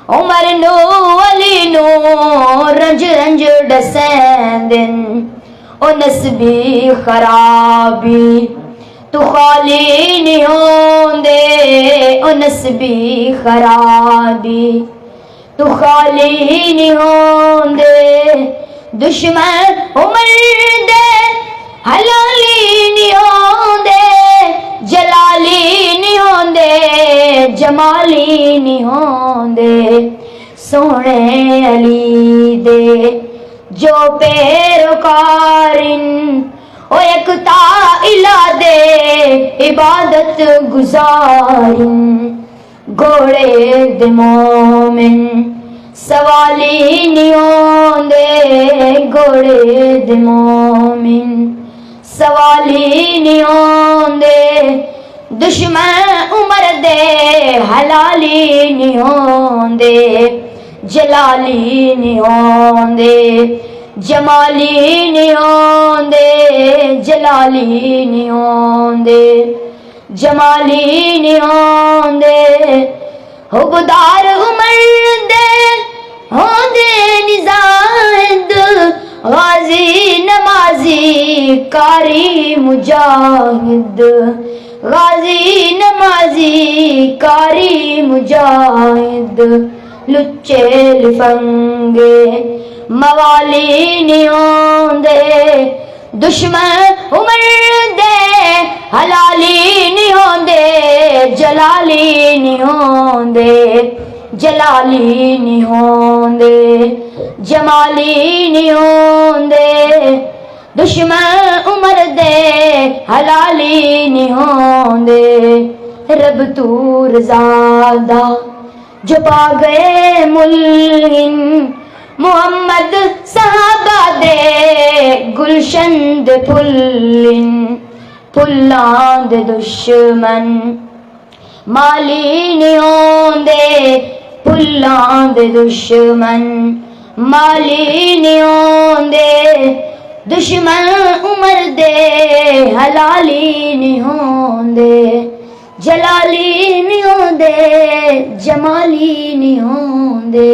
عمر نو علی نو رنج رنج ڈسیندن او نسبی خرابی تو خالی نہیں ہوندے او نسبی خرابی تو خالی نہیں ہوندے دشمن عمر دے حلالی نہیں ہوندے جلالی نہیں ہوندے جمالی نہیں ہوندے سونے علی دے جو پیروکارن او یکتا الہ دے عبادت گزارن گھوڑے دے مومن سوالی نہیں ہوندے گھوڑے دے مومن سوالی نہیں ہوندے دشمن عمر دے حلالی نہیں ہوندے جلالی نہیں ہوندے جمالی نہیں ہوندے جلالی نہیں ہوندے جمالی نہیں ہوندے حبدار عمر دے ہوندے نزاہد غازی نمازی کاری مجاہد غازی نمازی کاری مجاہد لچے لفنگے موالی نہیں ہوندے دشمن عمر دے حلالی نہیں ہوندے جلالی نہیں ہوندے جلالی نہیں ہوندے جمالی نہیں ہوندے دشمن عمر دے حلالی نہیں ہوندے رب تو رضا جو پا گئے ملہن محمد صحابہ دے گلشن دے پھلن پھلاں دے دشمن مالی نہیں ہوندے پھلاں دے دشمن مالی نہیں ہوندے دشمن عمر دے حلالی نہیں ہوندے جلالی نہیں ہوندے جمالی نہیں ہوندے